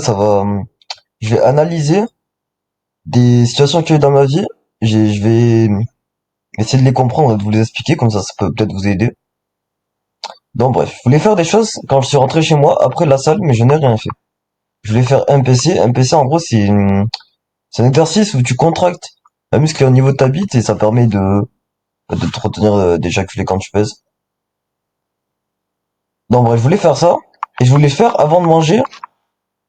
Ça va, je vais analyser des situations qu'il y a eu dans ma vie. Je vais essayer de les comprendre et de vous les expliquer, comme ça peut peut-être vous aider. Donc bref, je voulais faire des choses quand je suis rentré chez moi après la salle, mais je n'ai rien fait. Je voulais faire un PC. Un PC, en gros, c'est un exercice où tu contractes un muscle au niveau de ta bite et ça permet de te retenir d'éjaculer quand tu pèses. Donc bref, je voulais faire ça et je voulais le faire avant de manger.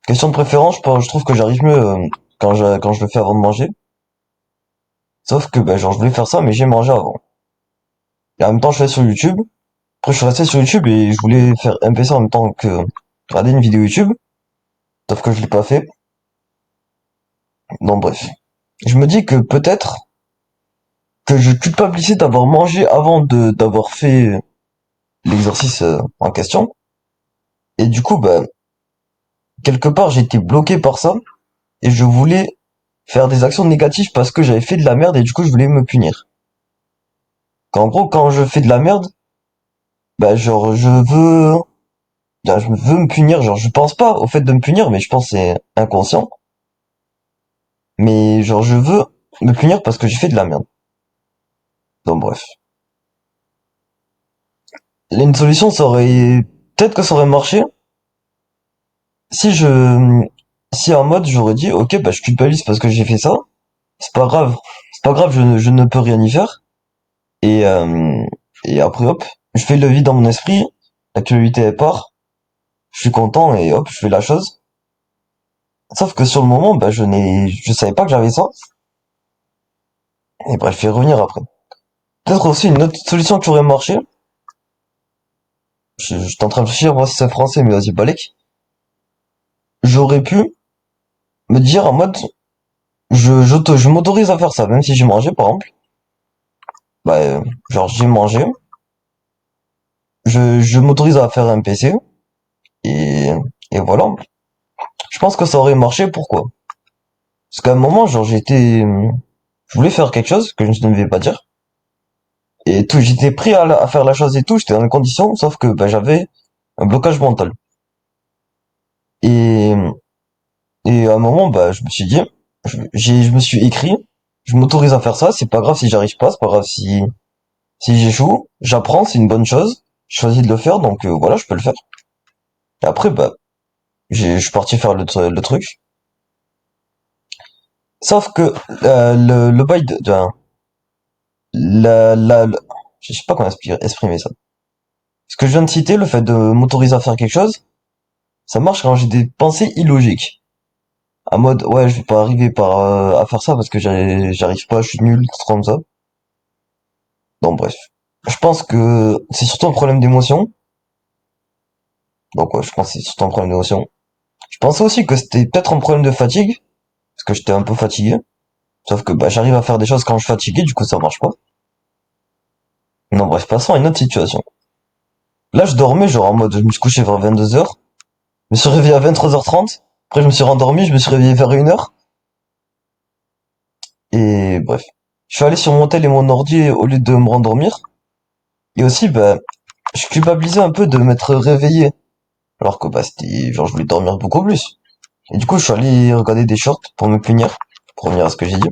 Question de préférence, je trouve que j'arrive mieux quand je le fais avant de manger. Sauf que, ben, genre, je voulais faire ça, mais j'ai mangé avant. Et en même temps, je fais sur YouTube. Après, je suis resté sur YouTube et je voulais faire un PC en même temps que regarder une vidéo YouTube. Sauf que je l'ai pas fait. Donc, bref. Je me dis que peut-être que je culpabilisais d'avoir mangé avant d'avoir fait l'exercice en question. Et du coup, ben, quelque part, j'ai été bloqué par ça. Et je voulais faire des actions négatives parce que j'avais fait de la merde et du coup, je voulais me punir. Qu'en gros, quand je fais de la merde, ben, genre, je veux me punir. Genre, je pense pas au fait de me punir, mais je pense que c'est inconscient. Mais genre, je veux me punir parce que j'ai fait de la merde. Donc bref. Là, une solution, ça aurait... Peut-être que ça aurait marché si je... Si en mode, j'aurais dit, ok, bah je culpabilise parce que j'ai fait ça. C'est pas grave. C'est pas grave, je ne peux rien y faire. Et, euh, et après, hop, je fais le vide dans mon esprit. La culpabilité, elle part. Je suis content et hop, je fais la chose. Sauf que sur le moment, bah, je savais pas que j'avais ça. Et bref, je vais revenir après. Peut-être aussi une autre solution qui aurait marché. Je suis en train de réfléchir, moi, si c'est français, mais vas-y, balèque. J'aurais pu me dire en mode, je m'autorise à faire ça, même si j'ai mangé, par exemple. Bah, genre, j'ai mangé, je m'autorise à faire un PC, et, et voilà. Je pense que ça aurait marché, pourquoi? Parce qu'à un moment, genre, je voulais faire quelque chose que je ne devais pas dire, et tout, j'étais prêt à faire la chose et tout, j'étais dans les conditions, sauf que, bah, j'avais un blocage mental. Et, et à un moment, bah, je me suis dit, je me suis écrit, je m'autorise à faire ça, c'est pas grave si j'arrive pas, c'est pas grave si j'échoue, j'apprends, c'est une bonne chose. Je choisis de le faire, donc voilà, je peux le faire. Et après, bah, je suis parti faire le truc. Sauf que le bail la- je sais pas comment exprimer ça. Ce que je viens de citer, le fait de m'autoriser à faire quelque chose, ça marche quand j'ai des pensées illogiques. À mode, ouais, je vais pas arriver à faire ça parce que j'arrive pas, je suis nul, tout comme ça. Donc bref. Je pense que c'est surtout un problème d'émotion. Donc ouais, je pense que c'est surtout un problème d'émotion. Je pensais aussi que c'était peut-être un problème de fatigue, parce que j'étais un peu fatigué. Sauf que bah, j'arrive à faire des choses quand je suis fatigué, du coup ça marche pas. Non bref, passons à une autre situation. Là je dormais genre en mode je me suis couché vers 22 heures, je me suis réveillé à 23h30, après je me suis rendormi, je me suis réveillé vers 1 heure, et bref. Je suis allé sur mon tel et mon ordi au lieu de me rendormir, et aussi bah, je culpabilisais un peu de m'être réveillé, alors que bah c'était genre je voulais dormir beaucoup plus. Et du coup je suis allé regarder des shorts pour me punir, pour revenir à ce que j'ai dit.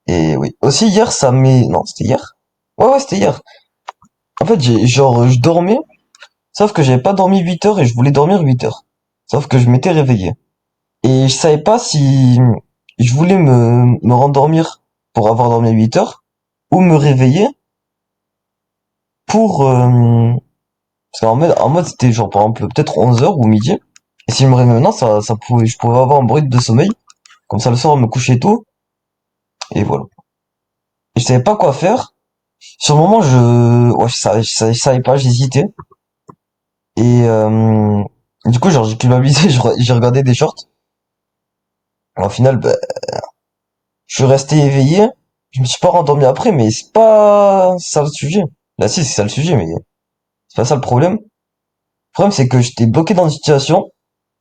Et oui. Aussi hier ça m'est... Non, c'était hier? Ouais, c'était hier. En fait, je dormais, sauf que j'avais pas dormi 8 heures et je voulais dormir 8 heures. Sauf que je m'étais réveillé. Et je savais pas si je voulais me rendormir pour avoir dormi 8 heures ou me réveiller pour... parce en mode c'était genre par exemple peut-être 11 heures ou midi. Et si je me réveillais maintenant, je pouvais avoir un bruit de sommeil. Comme ça le soir, me coucher tôt. Et voilà. Et je savais pas quoi faire. Sur le moment, ouais, je savais pas, j'hésitais. Et du coup, genre, j'ai culpabilisé, j'ai regardé des shorts. Au final, bah, je suis resté éveillé. Je me suis pas rendormi après, mais c'est pas ça le sujet. Là, si, c'est ça le sujet, mais c'est pas ça le problème. Le problème, c'est que j'étais bloqué dans une situation.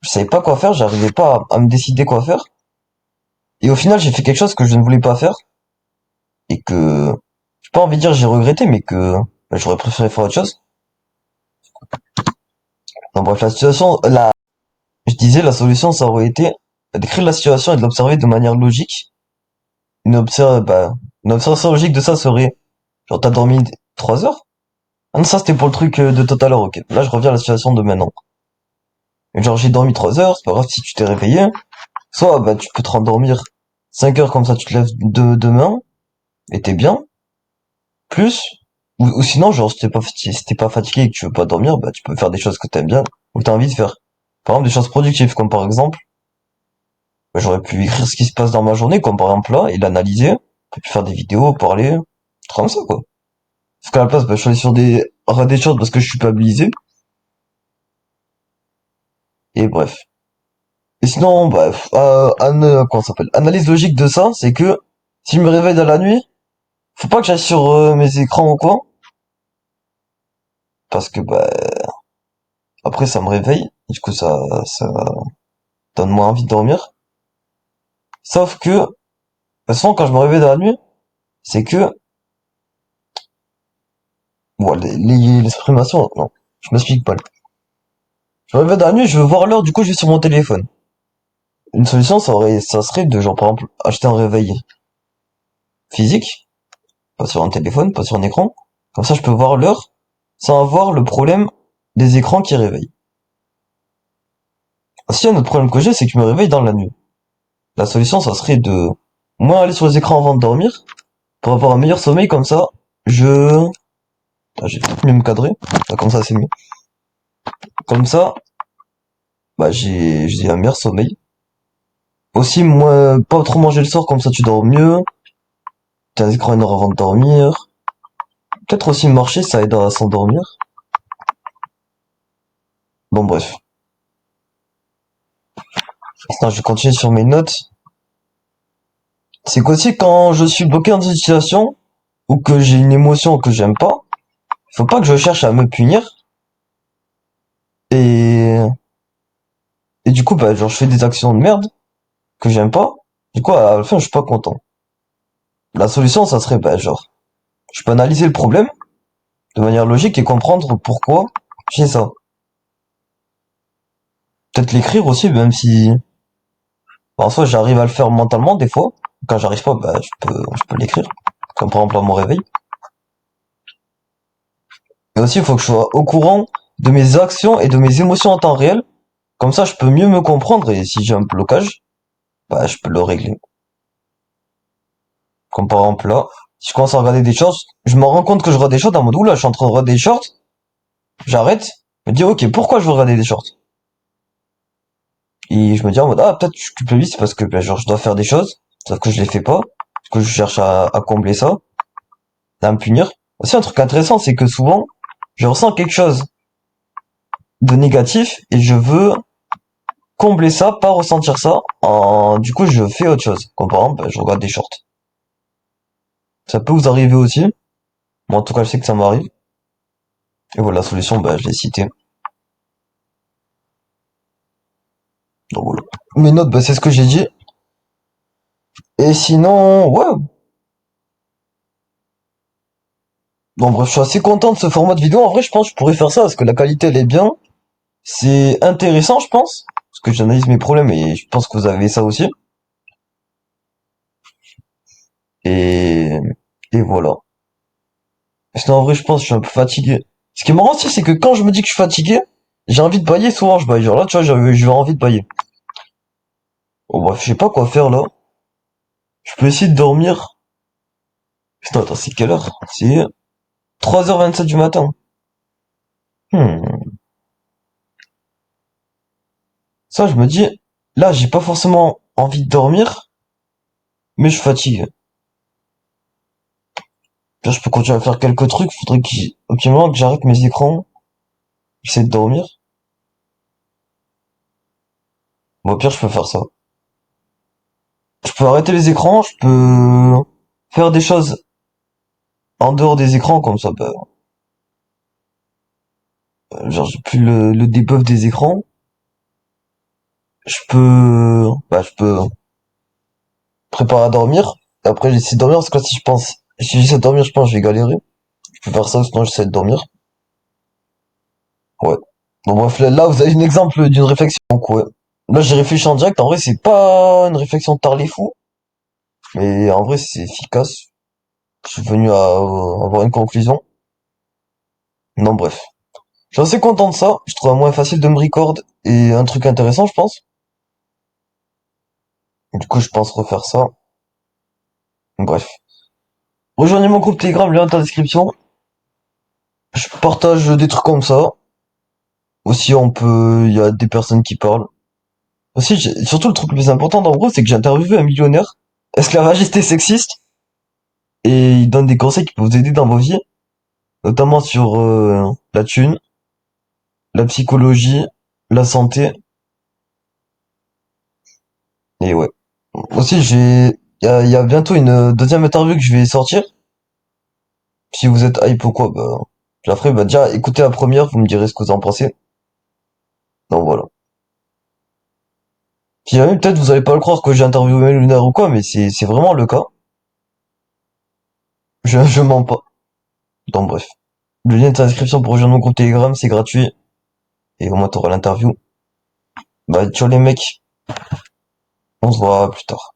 Je savais pas quoi faire, j'arrivais pas à me décider quoi faire. Et au final, j'ai fait quelque chose que je ne voulais pas faire. Et que, j'ai pas envie de dire j'ai regretté, mais que bah, j'aurais préféré faire autre chose. Donc bref, la situation, Je disais, la solution, ça aurait été d'écrire la situation et de l'observer de manière logique. Une observation logique de ça serait, genre, t'as dormi 3 heures? Ah non, ça c'était pour le truc de tout à l'heure, ok. Là, je reviens à la situation de maintenant. Genre, j'ai dormi 3 heures, c'est pas grave si tu t'es réveillé. Soit, bah, tu peux te rendormir 5 heures comme ça, tu te lèves demain, et t'es bien. Plus, ou sinon, genre, si t'es pas fatigué et que tu veux pas dormir, bah, tu peux faire des choses que t'aimes bien, ou que t'as envie de faire. Par exemple, des choses productives, comme par exemple, bah, j'aurais pu écrire ce qui se passe dans ma journée, comme par exemple là, et l'analyser. J'ai pu faire des vidéos, parler, comme ça, quoi. Parce qu'à la place, bah, je suis allé sur des choses parce que je suis culpabilisé. Et bref. Et sinon, bref, comment ça s'appelle? Analyse logique de ça, c'est que si je me réveille dans la nuit, faut pas que j'aille sur mes écrans ou quoi, parce que bah après ça me réveille, et du coup ça donne moins envie de dormir. Sauf que, de toute façon, quand je me réveille dans la nuit, c'est que, bon, l'exprimation, non, je m'explique pas. Je me réveille dans la nuit, je veux voir l'heure, du coup je vais sur mon téléphone. Une solution, ça serait de genre par exemple acheter un réveil physique, pas sur un téléphone, pas sur un écran. Comme ça, je peux voir l'heure sans avoir le problème des écrans qui réveillent. Aussi, un autre problème que j'ai, c'est que je me réveille dans la nuit. La solution, ça serait de moins aller sur les écrans avant de dormir pour avoir un meilleur sommeil. Comme ça, je... j'ai peut-être mieux me cadrer. Comme ça, c'est mieux. Comme ça, bah, j'ai un meilleur sommeil. Aussi, moins, pas trop manger le soir, comme ça tu dors mieux. T'as un écran 1 heure avant de dormir. Peut-être aussi marcher, ça aide à s'endormir. Bon, bref. Maintenant, je vais continuer sur mes notes. C'est qu'aussi, quand je suis bloqué dans une situation, ou que j'ai une émotion que j'aime pas, faut pas que je cherche à me punir. Et, et du coup, bah, genre, je fais des actions de merde que j'aime pas. Du coup, à la fin, je suis pas content. La solution, ça serait, bah, genre, je peux analyser le problème de manière logique et comprendre pourquoi j'ai ça. Peut-être l'écrire aussi, même si, bah, en soi, j'arrive à le faire mentalement des fois. Quand j'arrive pas, bah, je peux l'écrire. Comme par exemple à mon réveil. Mais aussi, il faut que je sois au courant de mes actions et de mes émotions en temps réel. Comme ça, je peux mieux me comprendre et si j'ai un blocage, bah, je peux le régler. Comme par exemple là, si je commence à regarder des shorts, je me rends compte que je regarde des shorts en mode oula, je suis en train de regarder des shorts, j'arrête, je me dis ok, pourquoi je veux regarder des shorts? Et je me dis en mode ah, peut-être je suis culpabilise parce que ben, genre je dois faire des choses, sauf que je les fais pas, parce que je cherche à combler ça, à me punir. Aussi un truc intéressant, c'est que souvent, je ressens quelque chose de négatif et je veux combler ça, pas ressentir ça, du coup je fais autre chose. Comme par exemple, ben, je regarde des shorts. Ça peut vous arriver aussi. Moi en tout cas je sais que ça m'arrive. Et voilà, la solution, ben, je l'ai citée. Donc voilà. Mes notes, bah, c'est ce que j'ai dit. Et sinon, ouais. Bon, bref, je suis assez content de ce format de vidéo. En vrai, je pense que je pourrais faire ça parce que la qualité, elle est bien. C'est intéressant, je pense. Parce que j'analyse mes problèmes et je pense que vous avez ça aussi. Et, et voilà. Sinon, en vrai, je pense que je suis un peu fatigué. Ce qui est marrant aussi, c'est que quand je me dis que je suis fatigué, j'ai envie de bailler, souvent je baille. Genre là, tu vois, j'ai envie de bailler. Bon, bref, je sais pas quoi faire là. Je peux essayer de dormir. Putain, attends, c'est quelle heure? C'est 3h27 du matin. Hmm. Ça, je me dis, là, j'ai pas forcément envie de dormir, mais je fatigue. Là, je peux continuer à faire quelques trucs, faudrait au petit moment que j'arrête mes écrans, j'essaie de dormir. Bon, au pire, je peux faire ça. Je peux arrêter les écrans, je peux faire des choses en dehors des écrans, comme ça, bah, genre, j'ai plus le debuff des écrans. Je peux préparer à dormir. Et après, j'essaie de dormir, parce que là, si j'essaie de dormir, je pense que je vais galérer. Je peux faire ça, sinon j'essaie de dormir. Ouais. Bon, bref, là, vous avez un exemple d'une réflexion, quoi. Là, j'ai réfléchi en direct. En vrai, c'est pas une réflexion de taré fou, mais en vrai, c'est efficace. Je suis venu à avoir une conclusion. Non, bref. Je suis assez content de ça. Je trouve moins facile de me record et un truc intéressant, je pense. Du coup, je pense refaire ça. Bref. Rejoignez mon groupe Telegram, lien dans la description. Je partage des trucs comme ça. Aussi, il y a des personnes qui parlent. Aussi, surtout le truc le plus important, en gros, c'est que j'ai interviewé un millionnaire, esclavagiste et sexiste, et il donne des conseils qui peuvent vous aider dans vos vies, notamment sur la thune, la psychologie, la santé, et ouais. Aussi, il y a bientôt une deuxième interview que je vais sortir. Si vous êtes hype ou quoi, bah, je la ferai. Bah, déjà, écoutez la première, vous me direz ce que vous en pensez. Donc voilà. Si jamais, peut-être, vous allez pas le croire que j'ai interviewé Lunaire ou quoi, mais c'est vraiment le cas. Je mens pas. Donc bref. Le lien est en description pour rejoindre mon groupe Telegram, c'est gratuit. Et au moins, t'auras l'interview. Bah, ciao les mecs. On se voit plus tard.